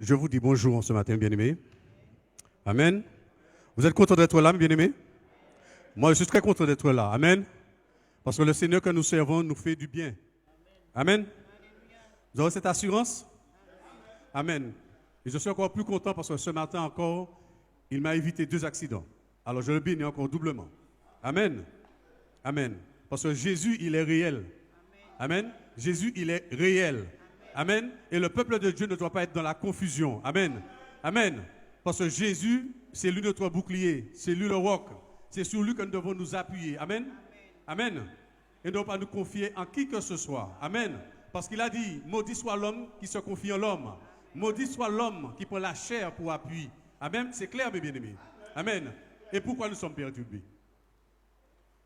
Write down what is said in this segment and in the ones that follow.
Je vous dis bonjour ce matin, bien-aimés. Amen. Vous êtes content d'être là, bien-aimés? Moi, je suis très content d'être là. Amen. Parce que le Seigneur que nous servons nous fait du bien. Amen. Vous avez cette assurance? Amen. Et je suis encore plus content parce que ce matin encore, il m'a évité 2 accidents. Alors je le bénis encore doublement. Amen. Amen. Parce que Jésus, il est réel. Amen. Jésus, il est réel. Amen. Et le peuple de Dieu ne doit pas être dans la confusion. Amen. Amen. Parce que Jésus, c'est lui notre bouclier. C'est lui le roc. C'est sur lui que nous devons nous appuyer. Amen. Amen. Et ne devons pas nous confier en qui que ce soit. Amen. Parce qu'il a dit, maudit soit l'homme qui se confie en l'homme. Maudit soit l'homme qui prend la chair pour appui. Amen. C'est clair, mes bien-aimés. Amen. Et pourquoi nous sommes perturbés?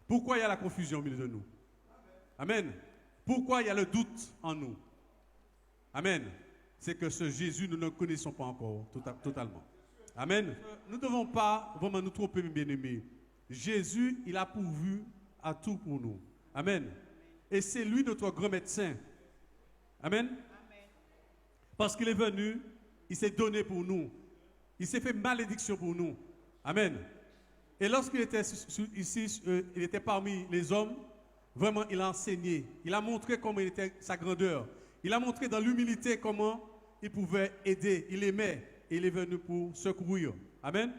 Pourquoi il y a la confusion au milieu de nous? Amen. Pourquoi il y a le doute en nous? Amen. C'est que ce Jésus, nous ne le connaissons pas encore totalement. Amen. Nous ne devons pas vraiment nous tromper, mes bien-aimés. Jésus, il a pourvu à tout pour nous. Amen. Et c'est lui notre grand médecin. Amen. Parce qu'il est venu, il s'est donné pour nous. Il s'est fait malédiction pour nous. Amen. Et lorsqu'il était ici, il était parmi les hommes, vraiment, il a enseigné. Il a montré comment il était sa grandeur. Il a montré dans l'humilité comment il pouvait aider. Il aimait et il est venu pour secourir. Amen.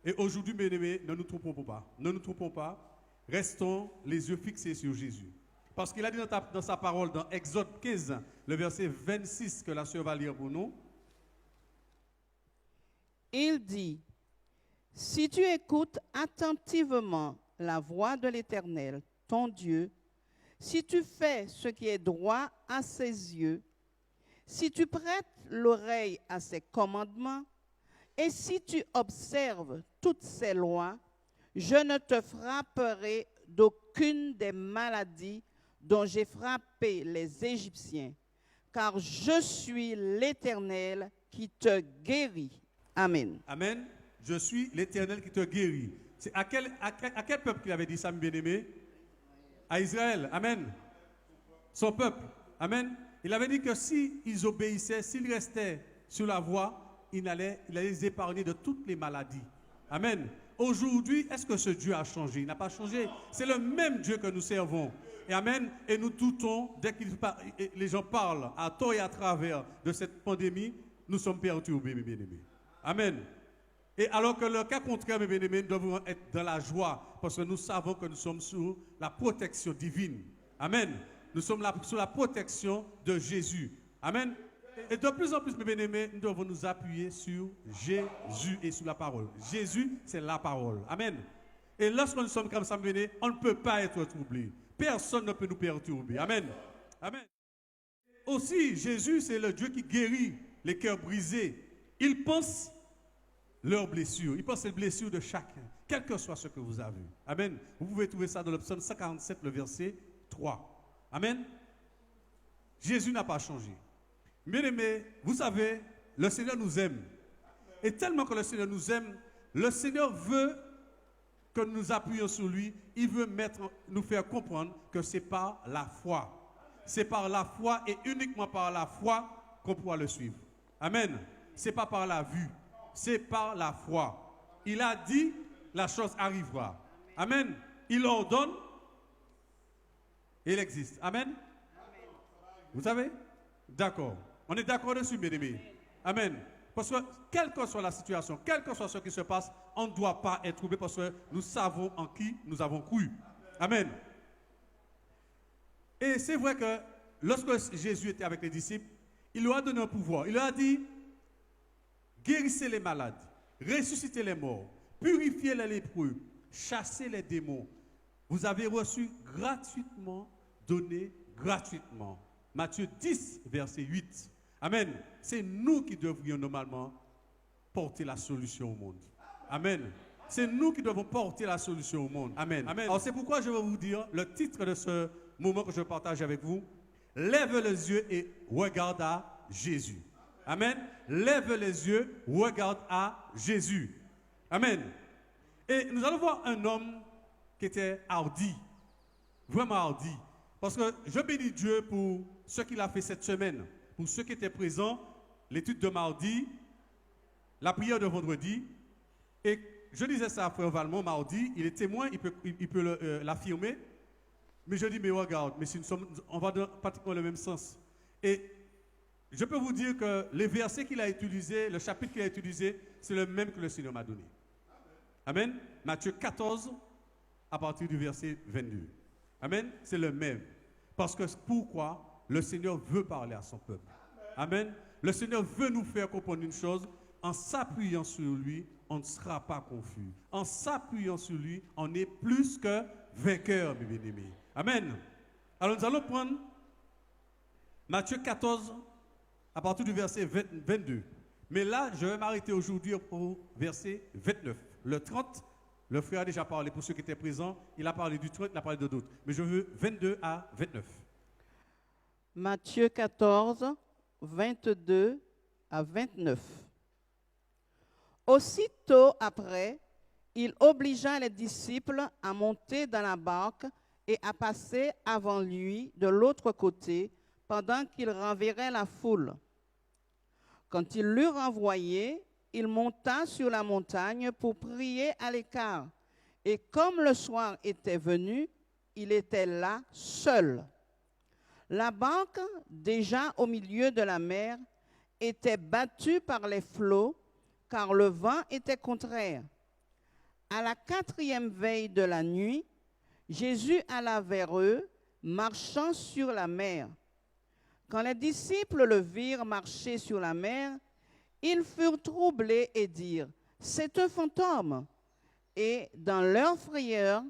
Et aujourd'hui, mes amis, ne nous trompons pas. Ne nous trompons pas. Restons les yeux fixés sur Jésus. Parce qu'il a dit dans sa parole, dans Exode 15, le verset 26, que la sœur va lire pour nous. Il dit, si tu écoutes attentivement la voix de l'Éternel, ton Dieu, si tu fais ce qui est droit à ses yeux, si tu prêtes l'oreille à ses commandements, et si tu observes toutes ses lois, je ne te frapperai d'aucune des maladies dont j'ai frappé les Égyptiens, car je suis l'Éternel qui te guérit. Amen. Amen. Je suis l'Éternel qui te guérit. C'est à quel peuple qu'il avait dit ça, mes bien-aimés? À Israël. Amen. Son peuple. Amen. Il avait dit que s'ils obéissaient, s'ils restaient sur la voie, il allait les épargner de toutes les maladies. Amen. Aujourd'hui, est-ce que ce Dieu a changé? Il n'a pas changé. C'est le même Dieu que nous servons. Et amen. Et nous doutons, dès que les gens parlent à tort et à travers de cette pandémie, nous sommes perturbés, mes bien-aimés. Amen. Et alors que le cas contraire, mes bien-aimés, nous devons être dans la joie parce que nous savons que nous sommes sous la protection divine. Amen. Nous sommes sous la protection de Jésus. Amen. Et de plus en plus, mes bien-aimés, nous devons nous appuyer sur Jésus et sur la parole. Jésus, c'est la parole. Amen. Et lorsque nous sommes comme ça, mes bien-aimés, on ne peut pas être troublé. Personne ne peut nous perturber. Amen. Amen. Aussi, Jésus, c'est le Dieu qui guérit les cœurs brisés. Il pense leurs blessures. Il pense les blessures de chacun, quel que soit ce que vous avez. Amen. Vous pouvez trouver ça dans le psaume 147, le verset 3. Amen. Jésus n'a pas changé. Bien-aimés, vous savez, le Seigneur nous aime. Et tellement que le Seigneur nous aime, le Seigneur veut que nous nous appuyions sur lui. Il veut nous faire comprendre que c'est par la foi. C'est par la foi et uniquement par la foi qu'on pourra le suivre. Amen. C'est pas par la vue. C'est par la foi. Il a dit, la chose arrivera. Amen. Il ordonne, et il existe. Amen. Vous savez? D'accord. On est d'accord dessus, mes amis. Amen. Parce que, quelle que soit la situation, quel que soit ce qui se passe, on ne doit pas être troublé parce que nous savons en qui nous avons cru. Amen. Et c'est vrai que lorsque Jésus était avec les disciples, il leur a donné un pouvoir. Il leur a dit, guérissez les malades, ressuscitez les morts, purifiez les lépreux, chassez les démons. Vous avez reçu gratuitement, donné gratuitement. Matthieu 10, verset 8. Amen. C'est nous qui devrions normalement porter la solution au monde. Amen. C'est nous qui devons porter la solution au monde. Amen. Amen. Alors c'est pourquoi je vais vous dire le titre de ce moment que je partage avec vous. Lève les yeux et regarde à Jésus. Amen. Lève les yeux, regarde à Jésus. Amen. Et nous allons voir un homme qui était hardi. Vraiment hardi. Parce que je bénis Dieu pour ce qu'il a fait cette semaine. Pour ceux qui étaient présents, l'étude de mardi, la prière de vendredi. Et je disais ça à Frère Valmont mardi, il est témoin, il peut l'affirmer. Mais je dis, mais regarde, mais si on va dans pratiquement le même sens. Et je peux vous dire que les versets qu'il a utilisés, le chapitre qu'il a utilisé, c'est le même que le Seigneur m'a donné. Amen. Matthieu 14, à partir du verset 22. Amen. C'est le même. Parce que pourquoi? Le Seigneur veut parler à son peuple. Amen. Le Seigneur veut nous faire comprendre une chose. En s'appuyant sur lui, on ne sera pas confus. En s'appuyant sur lui, on est plus que vainqueur, mes bien-aimés. Amen. Alors nous allons prendre Matthieu 14, à partir du verset 22. Mais là, je vais m'arrêter aujourd'hui au verset 29. Le 30, le frère a déjà parlé pour ceux qui étaient présents. Il a parlé du 30, il a parlé de d'autres. Mais je veux 22 à 29. Matthieu 14, 22 à 29. Aussitôt après, il obligea les disciples à monter dans la barque et à passer avant lui de l'autre côté pendant qu'il renverrait la foule. Quand il l'eut renvoyé, il monta sur la montagne pour prier à l'écart. Et comme le soir était venu, il était là seul. La barque, déjà au milieu de la mer, était battue par les flots, car le vent était contraire. À la 4e veille de la nuit, Jésus alla vers eux, marchant sur la mer. Quand les disciples le virent marcher sur la mer, ils furent troublés et dirent, « C'est un fantôme !» Et dans leur frayeur,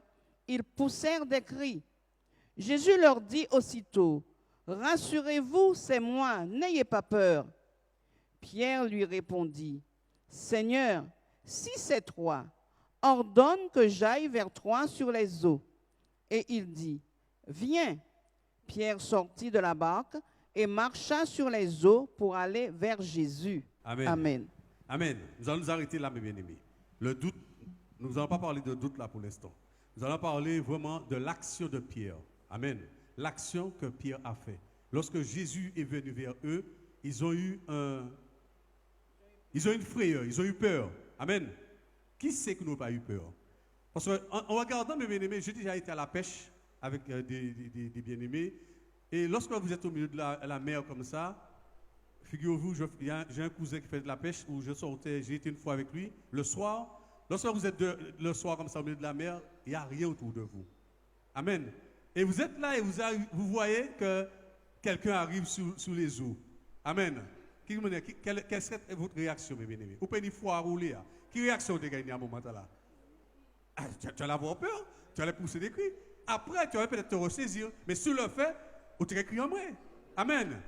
ils poussèrent des cris. Jésus leur dit aussitôt, « Rassurez-vous, c'est moi, n'ayez pas peur. » Pierre lui répondit, « Seigneur, si c'est toi, ordonne que j'aille vers toi sur les eaux. » Et il dit, « Viens. » Pierre sortit de la barque et marcha sur les eaux pour aller vers Jésus. Amen. Amen. Amen. Nous allons nous arrêter là, mes bien-aimés. Le doute, nous n'allons pas parler de doute là pour l'instant. Nous allons parler vraiment de l'action de Pierre. Amen. L'action que Pierre a fait. Lorsque Jésus est venu vers eux, ils ont eu une frayeur, ils ont eu peur. Amen. Qui c'est qui n'a pas eu peur? Parce qu'en regardant mes bien-aimés, j'ai déjà été à la pêche avec des bien-aimés. Et lorsque vous êtes au milieu de la mer comme ça, figurez-vous, j'ai un cousin qui fait de la pêche où j'ai été une fois avec lui. Le soir, lorsque vous êtes le soir comme ça au milieu de la mer, il n'y a rien autour de vous. Amen. Et vous êtes là et vous voyez que quelqu'un arrive sous les eaux. Amen. Quelle serait votre réaction, mes bien-aimés? Vous pouvez une fois rouler. Quelle réaction vous avez gagné à ce moment-là? Tu vas avoir peur, tu vas aller pousser des cris. Après, tu vas peut-être te ressaisir. Mais sur le fait, vous te crié en vrai. Amen.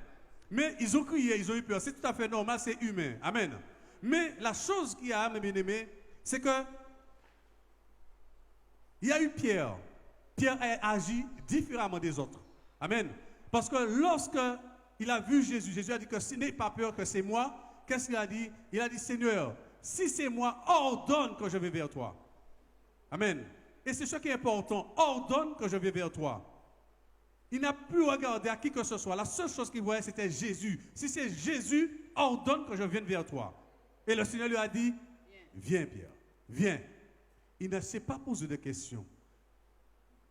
Mais ils ont crié, ils ont eu peur. C'est tout à fait normal, c'est humain. Amen. Mais la chose qu'il y a, mes bien-aimés, c'est que il y a eu Pierre. Pierre a agi différemment des autres. Amen. Parce que lorsque il a vu Jésus, Jésus a dit que ce n'est pas peur que c'est moi. Qu'est-ce qu'il a dit? Il a dit, Seigneur, si c'est moi, ordonne que je vais vers toi. Amen. Et c'est ce qui est important. Ordonne que je vais vers toi. Il n'a plus regardé à qui que ce soit. La seule chose qu'il voyait, c'était Jésus. Si c'est Jésus, ordonne que je vienne vers toi. Et le Seigneur lui a dit, viens Pierre, viens. Il ne s'est pas posé de questions.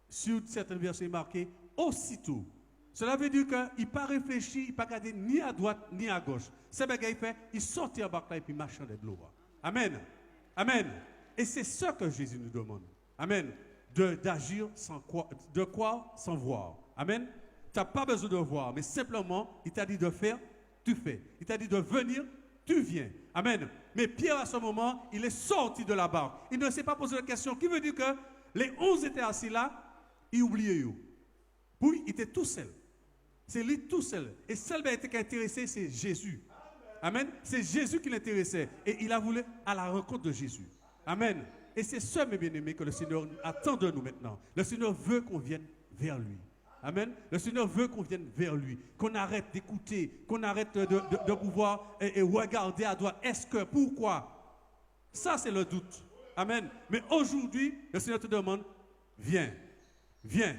Sur certains versets marqués, aussitôt. Cela veut dire qu'il n'a pas réfléchi, il n'a pas regardé ni à droite ni à gauche. C'est ce qu'il fait, il sortit en barque et puis marchait dans l'eau. Amen. Amen. Et c'est ce que Jésus nous demande. Amen. D'agir sans croire, de croire sans voir. Amen. Tu n'as pas besoin de voir, mais simplement, il t'a dit de faire, tu fais. Il t'a dit de venir, tu viens. Amen. Mais Pierre, à ce moment, il est sorti de la barque. Il ne s'est pas posé de question. Qui veut dire que les 11 étaient assis là, il oubliait eux. Puis, il était tout seul. C'est lui tout seul. Et seul qui était intéressé, c'est Jésus. Amen. C'est Jésus qui l'intéressait. Et il a voulu à la rencontre de Jésus. Amen. Et c'est ce, mes bien-aimés, que le Seigneur attend de nous maintenant. Le Seigneur veut qu'on vienne vers lui. Amen. Le Seigneur veut qu'on vienne vers lui. Qu'on arrête d'écouter. Qu'on arrête de pouvoir et regarder à droite. Est-ce que, pourquoi? Ça, c'est le doute. Amen. Mais aujourd'hui, le Seigneur te demande, viens. Viens.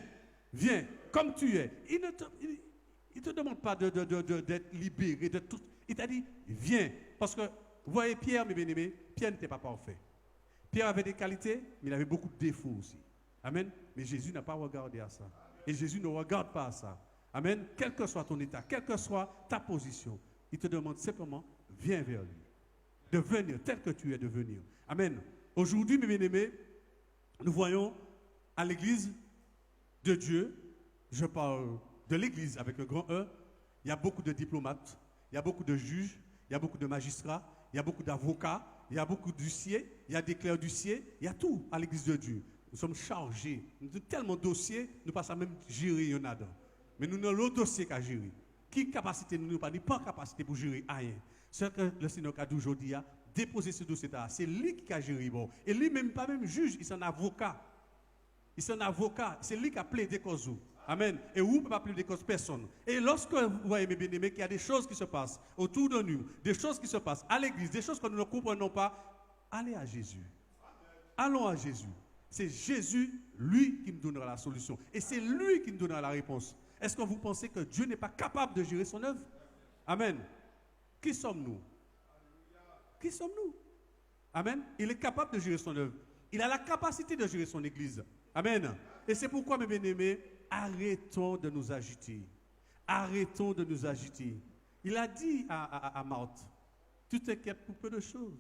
Viens. Comme tu es. Il ne te demande pas d'être libéré de tout. Il t'a dit, viens. Parce que, vous voyez, Pierre, mes bien-aimés, Pierre n'était pas parfait. Pierre avait des qualités, mais il avait beaucoup de défauts aussi. Amen. Mais Jésus n'a pas regardé à ça. Et Jésus ne regarde pas à ça. Amen. Quel que soit ton état, quelle que soit ta position, il te demande simplement, viens vers lui. De venir, tel que tu es, de venir. Amen. Aujourd'hui, mes bien-aimés, nous voyons à l'église de Dieu, je parle de l'église avec le grand E, il y a beaucoup de diplomates, il y a beaucoup de juges, il y a beaucoup de magistrats, il y a beaucoup d'avocats, il y a beaucoup d'huissiers, il y a des clercs d'huissiers, il y a tout à l'église de Dieu. Nous sommes chargés, nous avons tellement de dossiers, nous ne passons même gérer, il y en a dedans. Mais nous avons l'autre dossier qu'à gérer. Qui capacité, nous n'avons pas capacité pour gérer rien. Ce que le Seigneur a dit aujourd'hui, déposer ce dossier-là, c'est lui qui a géré. Bon. Et lui, même pas même juge, il est un avocat. Il est un avocat, c'est lui qui a plaidé cause. Amen. Et vous ne pouvez pas plaider cause personne. Et lorsque vous voyez, mes bien-aimés, qu'il y a des choses qui se passent autour de nous, des choses qui se passent à l'église, des choses que nous ne comprenons pas, allez à Jésus. Allons à Jésus. C'est Jésus, lui, qui nous donnera la solution. Et c'est lui qui nous donnera la réponse. Est-ce que vous pensez que Dieu n'est pas capable de gérer son œuvre? Amen. Qui sommes-nous? Qui sommes-nous? Amen. Il est capable de gérer son œuvre. Il a la capacité de gérer son église. Amen. Et c'est pourquoi, mes bien-aimés, arrêtons de nous agiter. Arrêtons de nous agiter. Il a dit à Marthe, tu t'inquiètes pour peu de choses.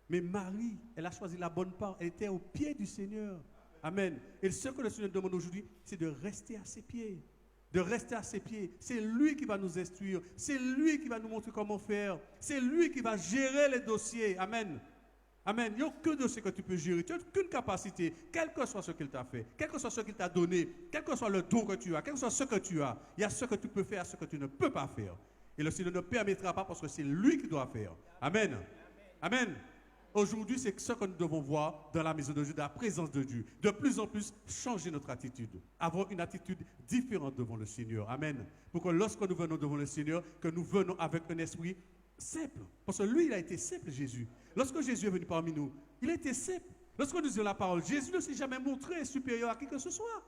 Mais Marie, elle a choisi la bonne part. Elle était au pied du Seigneur. Amen. Et ce que le Seigneur demande aujourd'hui, c'est de rester à ses pieds. De rester à ses pieds. C'est lui qui va nous instruire. C'est lui qui va nous montrer comment faire. C'est lui qui va gérer les dossiers. Amen. Amen. Il n'y a aucun dossier que tu peux gérer. Tu n'as aucune capacité, quel que soit ce qu'il t'a fait, quel que soit ce qu'il t'a donné, quel que soit le don que tu as, quel que soit ce que tu as. Il y a ce que tu peux faire, ce que tu ne peux pas faire. Et le Seigneur ne permettra pas parce que c'est lui qui doit faire. Amen. Amen. Aujourd'hui, c'est ce que nous devons voir dans la maison de Dieu, dans la présence de Dieu. De plus en plus, changer notre attitude. Avoir une attitude différente devant le Seigneur. Amen. Pour que lorsque nous venons devant le Seigneur, que nous venons avec un esprit simple. Parce que lui, il a été simple, Jésus. Lorsque Jésus est venu parmi nous, il a été simple. Lorsque nous disons la parole, Jésus ne s'est jamais montré supérieur à qui que ce soit.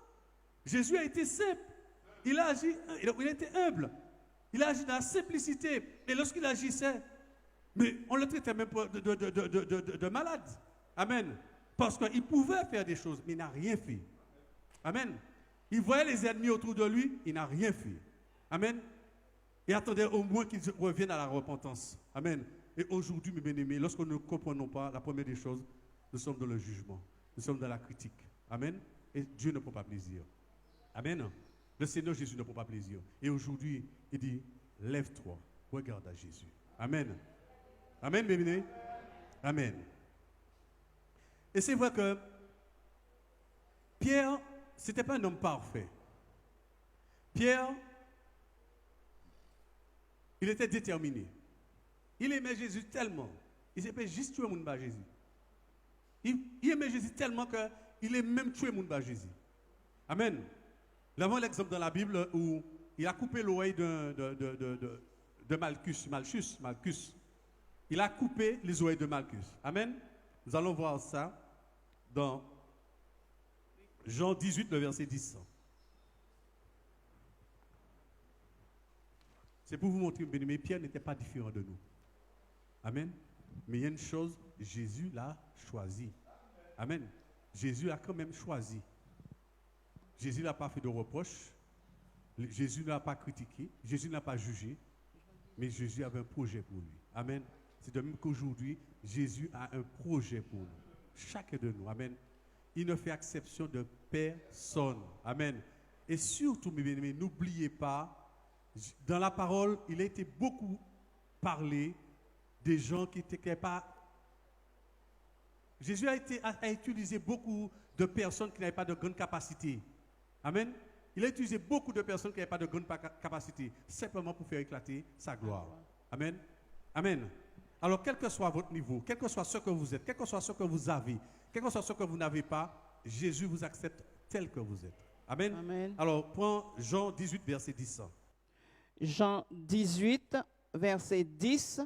Jésus a été simple. Il a agi, il a été humble. Il a agi dans la simplicité. Et lorsqu'il agissait, mais on le traitait même de malade. Amen. Parce qu'il pouvait faire des choses, mais il n'a rien fait. Amen. Il voyait les ennemis autour de lui, il n'a rien fait. Amen. Et attendait au moins qu'ils reviennent à la repentance. Amen. Et aujourd'hui, mes bien-aimés, lorsque nous ne comprenons pas la première des choses, nous sommes dans le jugement. Nous sommes dans la critique. Amen. Et Dieu ne prend pas plaisir. Amen. Le Seigneur Jésus ne prend pas plaisir. Et aujourd'hui, il dit, lève-toi, regarde à Jésus. Amen. Amen, mes bien-aimés. Amen. Et c'est vrai que Pierre, ce n'était pas un homme parfait. Pierre, il était déterminé. Il aimait Jésus tellement. Il s'est fait juste tuer mon bas Jésus. Il aimait Jésus tellement qu'il est même tué mon bas Jésus. Amen. Nous avons l'exemple dans la Bible où il a coupé l'oreille de Malchus. Il a coupé les oreilles de Malchus. Amen. Nous allons voir ça dans Jean 18, le verset 10. C'est pour vous montrer, bien aimé, Pierre n'était pas différent de nous. Amen. Mais il y a une chose, Jésus l'a choisi. Amen. Jésus l'a quand même choisi. Jésus n'a pas fait de reproches. Jésus n'a pas critiqué. Jésus n'a pas jugé. Mais Jésus avait un projet pour lui. Amen. C'est de même qu'aujourd'hui, Jésus a un projet pour nous. Chacun de nous. Amen. Il ne fait exception de personne. Amen. Et surtout, mes bien-aimés, n'oubliez pas, dans la parole, il a été beaucoup parlé des gens qui n'étaient pas... Jésus a utilisé beaucoup de personnes qui n'avaient pas de grande capacité. Amen. Il a utilisé beaucoup de personnes qui n'avaient pas de grande capacité, simplement pour faire éclater sa gloire. Amen. Amen. Alors, quel que soit votre niveau, quel que soit ce que vous êtes, quel que soit ce que vous avez, quel que soit ce que vous n'avez pas, Jésus vous accepte tel que vous êtes. Amen. Amen. Alors, prends Jean 18, verset 10. Jean 18, verset 10.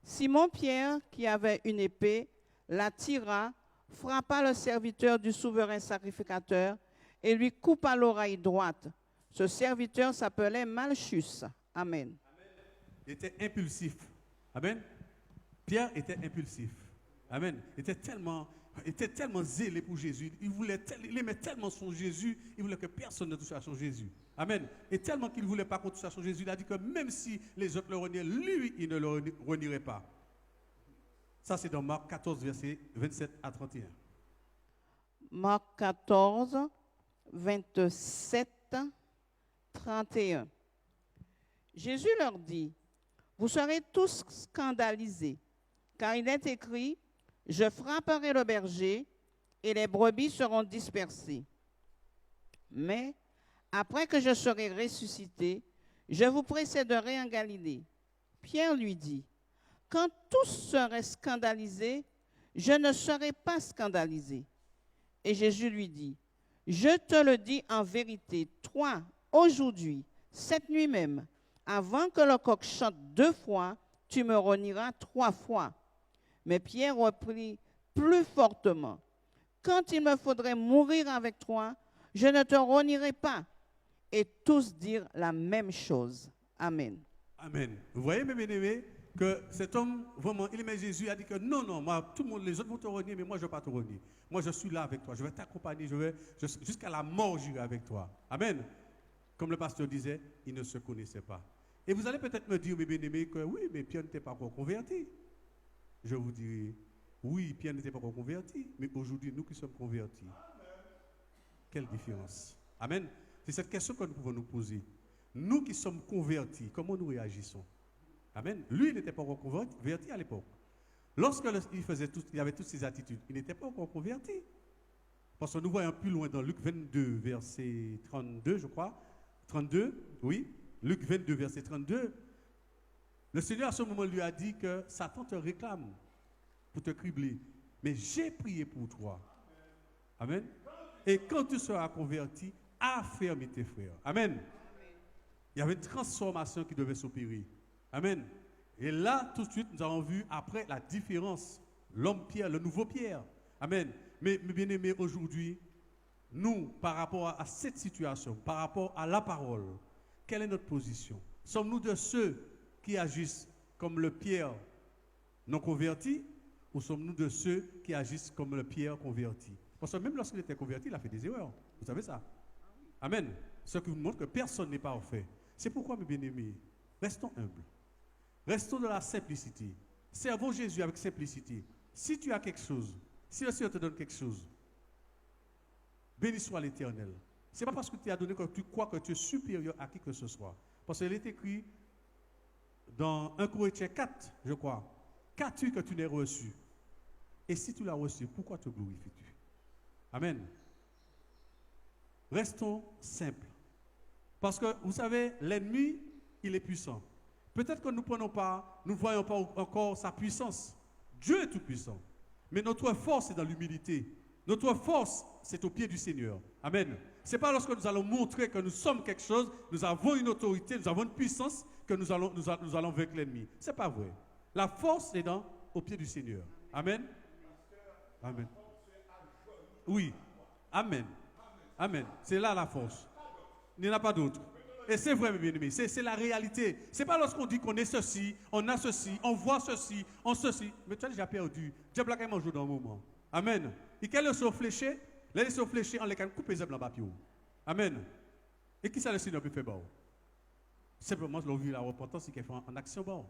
Simon-Pierre, qui avait une épée, la tira, frappa le serviteur du souverain sacrificateur et lui coupa l'oreille droite. Ce serviteur s'appelait Malchus. Amen. était impulsif. Amen. Pierre était impulsif. Amen. Il était tellement zélé pour Jésus. Il aimait tellement son Jésus. Il voulait que personne ne touche à son Jésus. Amen. Et tellement qu'il ne voulait pas qu'on touche à son Jésus, il a dit que même si les autres le reniaient, lui, il ne le renierait pas. Ça, c'est dans Marc 14, versets 27 à 31. Marc 14, 27, 31. Jésus leur dit, vous serez tous scandalisés, car il est écrit, je frapperai le berger et les brebis seront dispersées. Mais après que je serai ressuscité, je vous précéderai en Galilée. Pierre lui dit, quand tous seraient scandalisés, je ne serai pas scandalisé. Et Jésus lui dit, je te le dis en vérité, toi, aujourd'hui, cette nuit même, avant que le coq chante 2 fois, tu me renieras 3 fois. Mais Pierre reprit plus fortement, quand il me faudrait mourir avec toi, je ne te renierai pas. Et tous dirent la même chose. Amen. Amen. Vous voyez, mes bien-aimés, que cet homme, vraiment, il aimait Jésus, il a dit que non, moi, tout le monde, les autres vont te renier, mais moi, je ne vais pas te renier. Moi, je suis là avec toi, je vais t'accompagner, jusqu'à la mort, j'irai avec toi. Amen. Comme le pasteur disait, il ne se connaissait pas. Et vous allez peut-être me dire, mes bien-aimés, que oui, mais Pierre n'était pas encore converti. Je vous dirai, oui, Pierre n'était pas encore converti, mais aujourd'hui, nous qui sommes convertis, quelle différence? Amen. C'est cette question que nous pouvons nous poser. Nous qui sommes convertis, comment nous réagissons? Amen. Lui, il n'était pas encore converti à l'époque. Lorsqu'il il avait toutes ces attitudes, il n'était pas encore converti. Parce que nous voyons plus loin dans Luc 22, verset 32, je crois. 32, oui. Luc 22, verset 32. Le Seigneur, à ce moment, lui a dit que Satan te réclame pour te cribler. Mais j'ai prié pour toi. Amen. Et quand tu seras converti, affermis tes frères. Amen. Il y avait une transformation qui devait s'opérer. Amen. Et là, tout de suite, nous avons vu après la différence. L'homme Pierre, le nouveau Pierre. Amen. Mais bien aimés, aujourd'hui, nous, par rapport à cette situation, par rapport à la parole, quelle est notre position? Sommes-nous de ceux qui agissent comme le Pierre non converti, ou sommes-nous de ceux qui agissent comme le Pierre converti? Parce que même lorsqu'il était converti, il a fait des erreurs. Vous savez ça? Amen. Ce qui vous montre que personne n'est parfait. C'est pourquoi, mes bien-aimés, restons humbles. Restons dans la simplicité. Servons Jésus avec simplicité. Si tu as quelque chose, si le Seigneur te donne quelque chose, béni soit l'Éternel. Ce n'est pas parce que tu as donné que tu crois que tu es supérieur à qui que ce soit. Parce qu'il est écrit dans 1 Corinthiens 4, je crois. Qu'as-tu que tu n'aies reçu? Et si tu l'as reçu, pourquoi te glorifies-tu? Amen. Restons simples. Parce que, vous savez, l'ennemi, il est puissant. Peut-être que nous ne voyons pas encore sa puissance. Dieu est tout puissant. Mais notre force est dans l'humilité. Notre force, c'est au pied du Seigneur. Amen. Ce n'est pas lorsque nous allons montrer que nous sommes quelque chose, nous avons une autorité, nous avons une puissance, que nous allons vaincre l'ennemi. Ce n'est pas vrai. La force est au pied du Seigneur. Amen. Amen. Oui. Amen. Amen. C'est là la force. Il n'y en a pas d'autre. Et c'est vrai, mes bien-aimés, c'est la réalité. Ce n'est pas lorsqu'on dit qu'on est ceci, on a ceci, on voit ceci, on ceci. Mais tu as déjà perdu. Dieu a quand même joué dans un moment. Amen. Et quel est le fléché? Les fléchés, on les can couper les blancs papier. Amen. Et qui ça le Seigneur peut faire? Simplement, l'on vit la repentance qui est fait en action.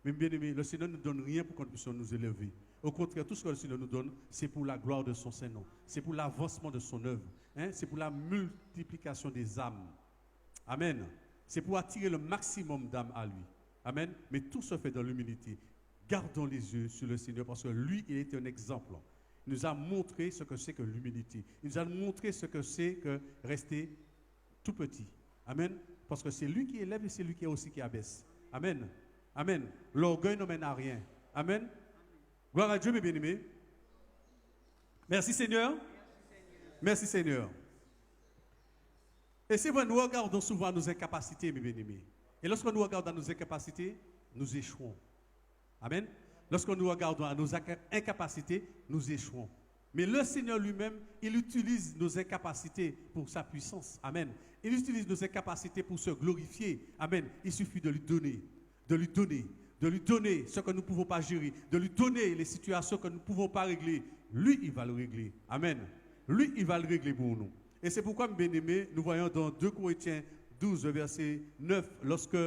Mais bien aimé, le Seigneur ne nous donne rien pour qu'on puisse nous élever. Au contraire, tout ce que le Seigneur nous donne, c'est pour la gloire de son Saint-Nom. C'est pour l'avancement de son œuvre. C'est pour la multiplication des âmes. Amen. C'est pour attirer le maximum d'âmes à lui. Amen. Mais tout se fait dans l'humilité. Gardons les yeux sur le Seigneur parce que lui, il est un exemple. Il nous a montré ce que c'est que l'humilité. Il nous a montré ce que c'est que rester tout petit. Amen. Parce que c'est lui qui élève et c'est lui qui aussi qui abaisse. Amen. Amen. L'orgueil ne mène à rien. Amen. Gloire à Dieu, mes bien-aimés. Merci Seigneur. Merci Seigneur. Et c'est vrai, nous regardons souvent nos incapacités, mes bien-aimés. Et lorsque nous regardons nos incapacités, nous échouons. Amen. Lorsque nous regardons à nos incapacités, nous échouons. Mais le Seigneur lui-même, il utilise nos incapacités pour sa puissance. Amen. Il utilise nos incapacités pour se glorifier. Amen. Il suffit de lui donner. de lui donner ce que nous ne pouvons pas gérer, de lui donner les situations que nous ne pouvons pas régler. Lui, il va le régler. Amen. Lui, il va le régler pour nous. Et c'est pourquoi, mes bien-aimés, nous voyons dans 2 Corinthiens 12, verset 9, lorsque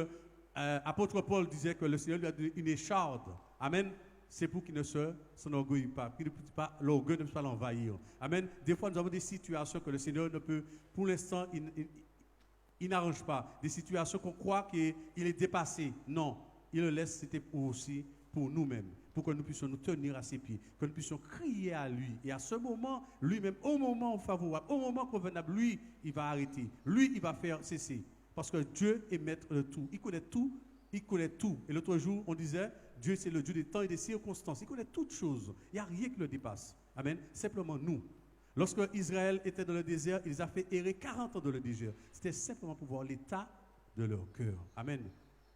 l'apôtre Paul disait que le Seigneur lui a donné une écharde. Amen. C'est pour qu'il ne s'enorgueille pas, qu'il ne puisse pas, l'orgueil ne puisse pas l'envahir. Amen. Des fois, nous avons des situations que le Seigneur ne peut, pour l'instant, il n'arrange pas. Des situations qu'on croit qu'il est dépassé. Non, il le laisse, c'était aussi pour nous-mêmes, pour que nous puissions nous tenir à ses pieds, que nous puissions crier à lui. Et à ce moment, lui-même, au moment favorable, au moment convenable, lui, il va arrêter. Lui, il va faire cesser. Parce que Dieu est maître de tout. Il connaît tout. Il connaît tout. Et l'autre jour, on disait, Dieu, c'est le Dieu des temps et des circonstances. Il connaît toutes choses. Il n'y a rien qui le dépasse. Amen. Simplement nous. Lorsque Israël était dans le désert, il les a fait errer 40 ans dans le désert. C'était simplement pour voir l'état de leur cœur. Amen.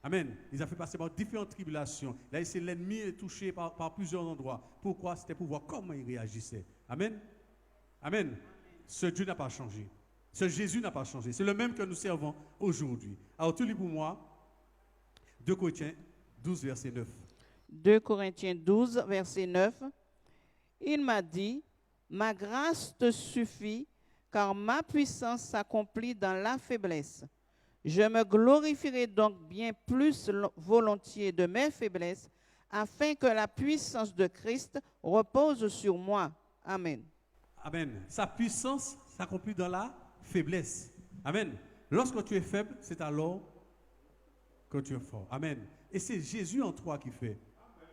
Amen. Ils ont fait passer par différentes tribulations. Là, l'ennemi est touché par plusieurs endroits. Pourquoi? C'était pour voir comment il réagissait. Amen. Amen. Ce Dieu n'a pas changé. Ce Jésus n'a pas changé. C'est le même que nous servons aujourd'hui. Alors, tu lis pour moi 2 Corinthiens 12, verset 9. 2 Corinthiens 12, verset 9. Il m'a dit, ma grâce te suffit, car ma puissance s'accomplit dans la faiblesse. Je me glorifierai donc bien plus volontiers de mes faiblesses, afin que la puissance de Christ repose sur moi. Amen. Amen. Sa puissance s'accomplit dans la faiblesse. Amen. Lorsque tu es faible, c'est alors que tu es fort. Amen. Et c'est Jésus en toi qui fait.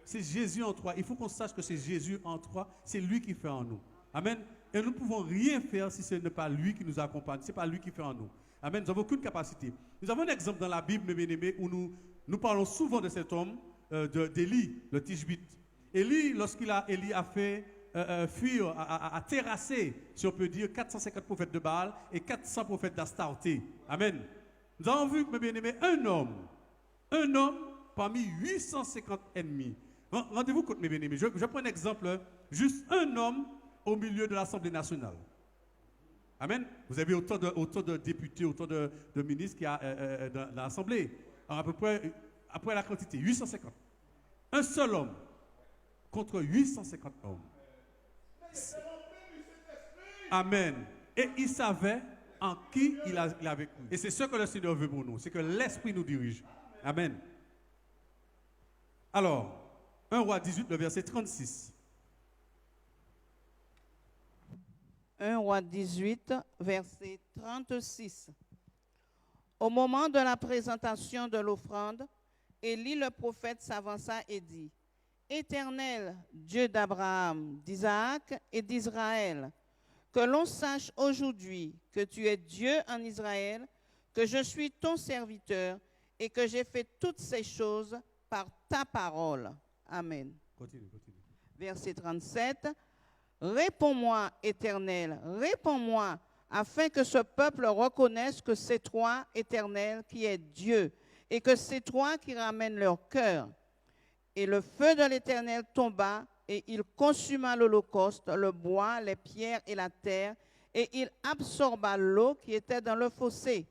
C'est Jésus en toi. Il faut qu'on sache que c'est Jésus en toi. C'est lui qui fait en nous. Amen. Et nous ne pouvons rien faire si ce n'est pas lui qui nous accompagne. Ce n'est pas lui qui fait en nous. Amen. Nous n'avons aucune capacité. Nous avons un exemple dans la Bible, mes bien-aimés, où nous parlons souvent de cet homme, d'Élie, le Tishbite. Élie, Élie a fait fuir, a terrassé, si on peut dire, 450 prophètes de Baal et 400 prophètes d'Astarté. Amen. Nous avons vu, mes bien-aimés, un homme parmi 850 ennemis. Rendez-vous compte, mes bien-aimés. Je prends un exemple, juste un homme au milieu de l'Assemblée nationale. Amen. Vous avez autant de députés, autant de ministres qu'il y a dans l'Assemblée. À peu près, après la quantité, 850. Un seul homme contre 850 hommes. Amen. Et il savait en qui il avait cru. Et c'est ce que le Seigneur veut pour nous. C'est que l'Esprit nous dirige. Amen. Alors, 1 Roi 18, le verset 36. 1 Roi 18, verset 36. Au moment de la présentation de l'offrande, Élie le prophète s'avança et dit, Éternel, Dieu d'Abraham, d'Isaac et d'Israël, que l'on sache aujourd'hui que tu es Dieu en Israël, que je suis ton serviteur et que j'ai fait toutes ces choses par ta parole. Amen. Continue. Verset 37. Réponds-moi, Éternel, réponds-moi, afin que ce peuple reconnaisse que c'est toi, Éternel, qui es Dieu, et que c'est toi qui ramènes leur cœur. Et le feu de l'Éternel tomba, et il consuma l'holocauste, le bois, les pierres et la terre, et il absorba l'eau qui était dans le fossé.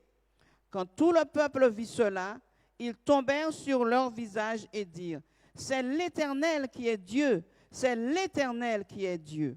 Quand tout le peuple vit cela, ils tombèrent sur leur visage et dirent, c'est l'Éternel qui est Dieu, c'est l'Éternel qui est Dieu.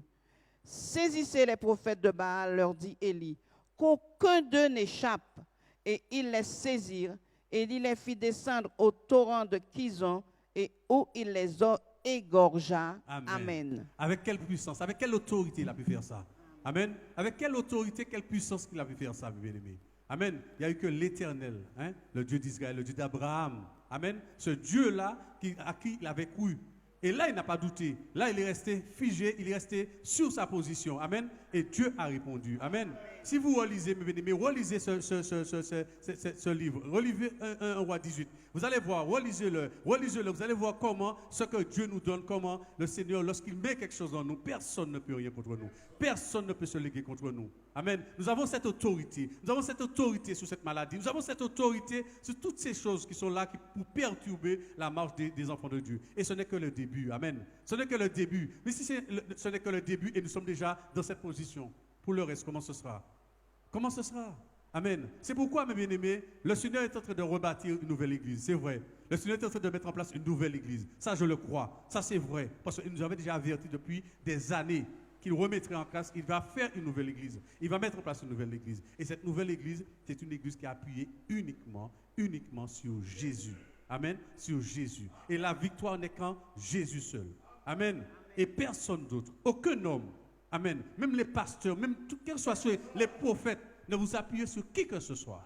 Saisissez les prophètes de Baal, leur dit Élie, qu'aucun d'eux n'échappe. Et ils les saisirent, et il les fit descendre au torrent de Kison, et où il les égorgea. Amen. Avec quelle puissance, avec quelle autorité il a pu faire ça? Amen. Avec quelle autorité, quelle puissance il a pu faire ça, mes bien-aimés? Amen. Il n'y a eu que l'Éternel, le Dieu d'Israël, le Dieu d'Abraham. Amen. Ce Dieu-là à qui il avait cru. Et là, il n'a pas douté. Là, il est resté figé, il est resté sur sa position. Amen. Et Dieu a répondu. Amen. Si vous relisez, mes bien-aimés, relisez ce livre. Relisez 1 Roi 18. Vous allez voir, relisez-le. Vous allez voir comment ce que Dieu nous donne, comment le Seigneur, lorsqu'il met quelque chose en nous, personne ne peut rien contre nous. Personne ne peut se léguer contre nous. Amen. Nous avons cette autorité. Nous avons cette autorité sur cette maladie. Nous avons cette autorité sur toutes ces choses qui sont là pour perturber la marche des enfants de Dieu. Et ce n'est que le début. Amen. Ce n'est que le début. Mais si ce n'est que le début et nous sommes déjà dans cette position, pour le reste, comment ce sera? Comment ce sera? Amen. C'est pourquoi, mes bien-aimés, le Seigneur est en train de rebâtir une nouvelle église. C'est vrai. Le Seigneur est en train de mettre en place une nouvelle église. Ça, je le crois. Ça, c'est vrai. Parce qu'il nous avait déjà averti depuis des années qu'il remettrait en place, il va faire une nouvelle église. Il va mettre en place une nouvelle église. Et cette nouvelle église, c'est une église qui est appuyée uniquement sur Jésus. Amen. Sur Jésus. Et la victoire n'est qu'en Jésus seul. Amen. Et personne d'autre. Aucun homme. Amen. Même les pasteurs, même quels que soient les prophètes, ne vous appuyez sur qui que ce soit.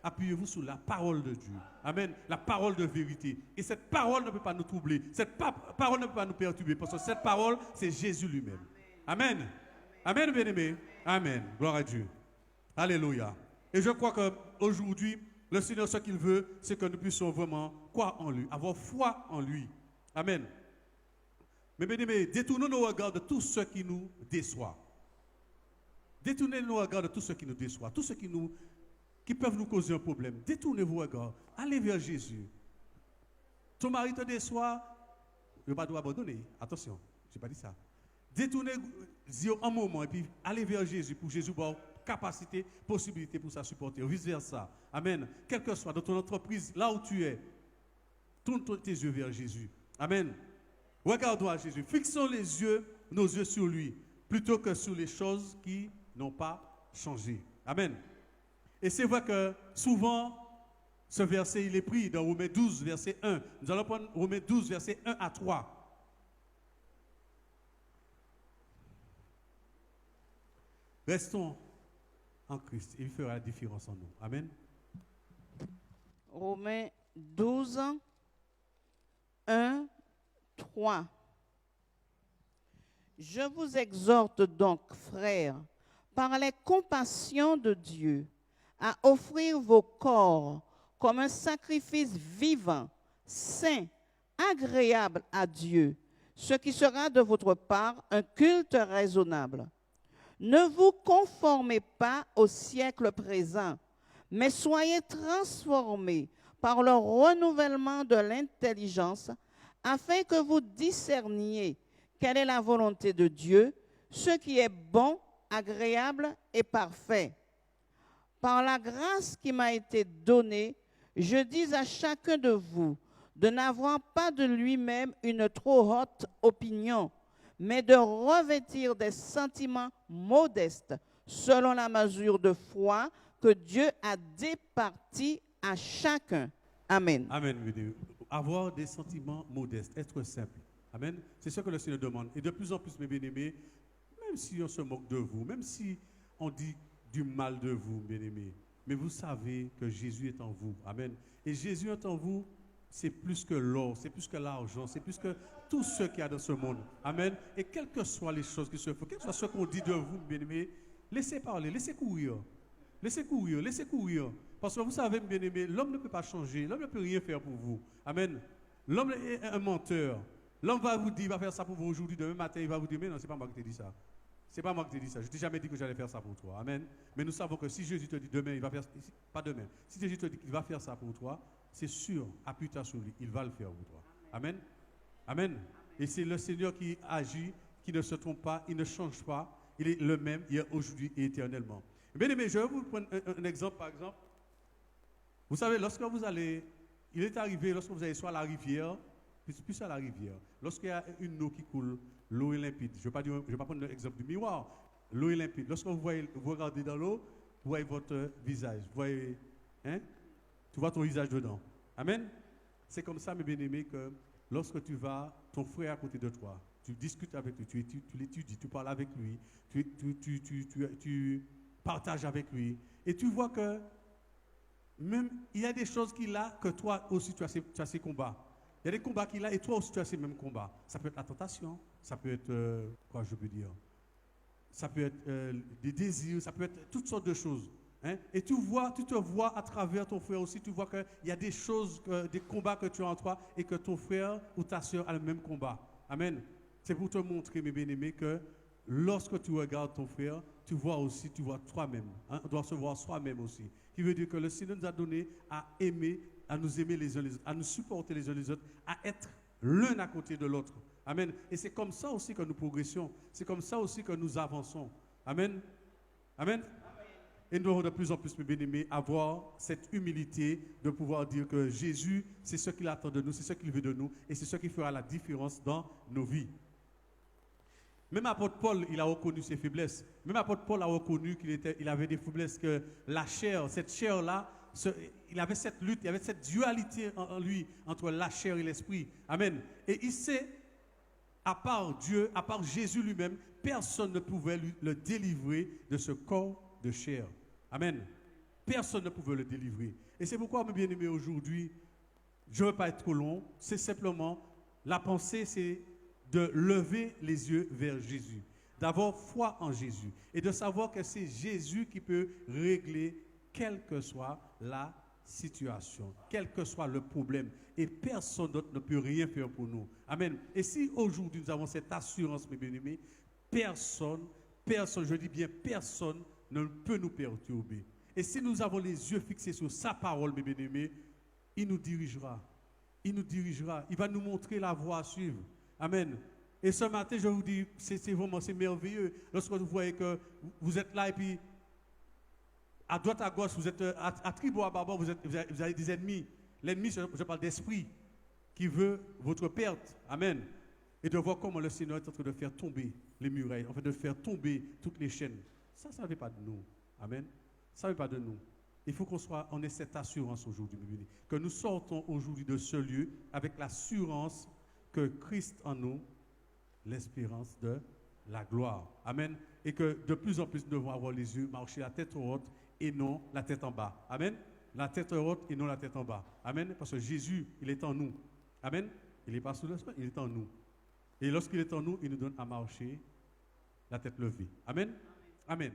Appuyez-vous sur la parole de Dieu. Amen. La parole de vérité. Et cette parole ne peut pas nous troubler. Cette parole ne peut pas nous perturber. Parce que cette parole, c'est Jésus lui-même. Amen. Amen, bien-aimé. Amen. Gloire à Dieu. Alléluia. Et je crois qu'aujourd'hui, le Seigneur, ce qu'il veut, c'est que nous puissions vraiment croire en lui, avoir foi en lui. Amen. Mais bien-aimés, détournons nos regards de tout ce qui nous déçoit. Détournez nos regards de tout ce qui nous déçoit, tout ce qui peuvent nous causer un problème. Détournez vos regards. Allez vers Jésus. Ton mari te déçoit, il ne va pas abandonner. Attention, je n'ai pas dit ça. Détournez un moment et puis allez vers Jésus pour Jésus avoir capacité, possibilité pour ça supporter. Vice versa. Amen. Quel que soit dans ton entreprise, là où tu es, tourne tes yeux vers Jésus. Amen. Regardons à Jésus. Fixons nos yeux sur lui, plutôt que sur les choses qui n'ont pas changé. Amen. Et c'est vrai que souvent, ce verset, il est pris dans Romains 12, verset 1. Nous allons prendre Romains 12, verset 1 à 3. Restons en Christ. Il fera la différence en nous. Amen. Romains 12, 1, 3. Je vous exhorte donc, frères, par les compassions de Dieu, à offrir vos corps comme un sacrifice vivant, saint, agréable à Dieu, ce qui sera de votre part un culte raisonnable. Ne vous conformez pas au siècle présent, mais soyez transformés par le renouvellement de l'intelligence, afin que vous discerniez quelle est la volonté de Dieu, ce qui est bon, agréable et parfait. Par la grâce qui m'a été donnée, je dis à chacun de vous de n'avoir pas de lui-même une trop haute opinion, mais de revêtir des sentiments modestes, selon la mesure de foi que Dieu a départie à chacun. Amen. Amen. Avoir des sentiments modestes, être simple. Amen. C'est ce que le Seigneur demande. Et de plus en plus, mes bien-aimés, même si on se moque de vous, même si on dit du mal de vous, bien-aimés, mais vous savez que Jésus est en vous. Amen. Et Jésus est en vous, c'est plus que l'or, c'est plus que l'argent, c'est plus que tout ce qu'il y a dans ce monde. Amen. Et quelles que soient les choses qui se font, quel que soit ce qu'on dit de vous, bien-aimés, laissez parler, laissez courir. Laissez courir, laissez courir. Parce que vous savez, bien-aimés, l'homme ne peut pas changer, l'homme ne peut rien faire pour vous. Amen. L'homme est un menteur. L'homme va vous dire, il va faire ça pour vous aujourd'hui, demain matin, il va vous dire, mais non, c'est pas moi qui t'ai dit ça. C'est pas moi qui t'ai dit ça. Je t'ai jamais dit que j'allais faire ça pour toi. Amen. Mais nous savons que si Jésus te dit demain, il va faire, pas demain, si Jésus te dit qu'il va faire ça pour toi, c'est sûr, appuie-toi sur lui, il va le faire pour toi. Amen. Amen. Et c'est le Seigneur qui agit, qui ne se trompe pas, il ne change pas, il est le même hier, aujourd'hui et éternellement. Bien aimé, je vais vous prendre un exemple, par exemple. Vous savez, lorsque vous allez, il est arrivé, lorsque vous allez soit à la rivière, plus à la rivière, lorsqu'il y a une eau qui coule, l'eau est limpide. Je ne vais pas prendre l'exemple du miroir. L'eau est limpide. Lorsque vous regardez dans l'eau, vous voyez votre visage. Vous voyez, tu vois ton visage dedans. Amen. C'est comme ça, mes bien-aimés, que lorsque tu vas, ton frère à côté de toi, tu discutes avec lui, tu l'étudies, tu parles avec lui, tu partages avec lui, et tu vois que même il y a des choses qu'il a que toi aussi tu as ces combats. Il y a des combats qu'il a et toi aussi tu as ces mêmes combats. Ça peut être la tentation, ça peut être, quoi je peux dire, ça peut être des désirs, ça peut être toutes sortes de choses. Et tu te vois à travers ton frère aussi, tu vois qu'il y a des choses, des combats que tu as en toi et que ton frère ou ta soeur a le même combat. Amen. C'est pour te montrer, mes bien-aimés, que lorsque tu regardes ton frère, tu vois toi-même. On doit se voir soi-même aussi. Qui veut dire que le Seigneur nous a donné à aimer, à nous aimer les uns les autres, à nous supporter les uns les autres, à être l'un à côté de l'autre. Amen. Et c'est comme ça aussi que nous progressions. C'est comme ça aussi que nous avançons. Amen. Amen. Et nous devons de plus en plus, mes bien-aimés, avoir cette humilité de pouvoir dire que Jésus, c'est ce qu'il attend de nous, c'est ce qu'il veut de nous, et c'est ce qui fera la différence dans nos vies. Même apôtre Paul, il a reconnu ses faiblesses. Même apôtre Paul a reconnu qu'il avait des faiblesses, que la chair, cette chair-là, il avait cette lutte, il y avait cette dualité en lui entre la chair et l'esprit. Amen. Et il sait, à part Dieu, à part Jésus lui-même, personne ne pouvait le délivrer de ce corps de chair. Amen. Personne ne pouvait le délivrer. Et c'est pourquoi, mes bien-aimés, aujourd'hui, je ne veux pas être trop long, c'est simplement, la pensée, c'est de lever les yeux vers Jésus, d'avoir foi en Jésus et de savoir que c'est Jésus qui peut régler quelle que soit la situation, quel que soit le problème. Et personne d'autre ne peut rien faire pour nous. Amen. Et si aujourd'hui nous avons cette assurance, mes bien-aimés, personne, je dis bien personne, ne peut nous perturber. Et si nous avons les yeux fixés sur sa parole, mes bien-aimés, il nous dirigera. Il nous dirigera. Il va nous montrer la voie à suivre. Amen. Et ce matin, je vous dis, c'est vraiment merveilleux. Lorsque vous voyez que vous êtes là et puis à droite, à gauche, vous êtes à tribo, à barbare, vous avez des ennemis. L'ennemi, je parle d'esprit, qui veut votre perte. Amen. Et de voir comment le Seigneur est en train de faire tomber les murailles, en fait de faire tomber toutes les chaînes. Ça ne vient pas de nous. Amen. Ça ne vient pas de nous. Il faut qu'on ait cette assurance aujourd'hui, que nous sortons aujourd'hui de ce lieu avec l'assurance que Christ en nous, l'espérance de la gloire. Amen. Et que de plus en plus nous devons avoir les yeux, marcher la tête haute et non la tête en bas. Amen. La tête haute et non la tête en bas. Amen. Parce que Jésus, il est en nous. Amen. Il n'est pas sous le sol, il est en nous. Et lorsqu'il est en nous, il nous donne à marcher la tête levée. Amen. Amen.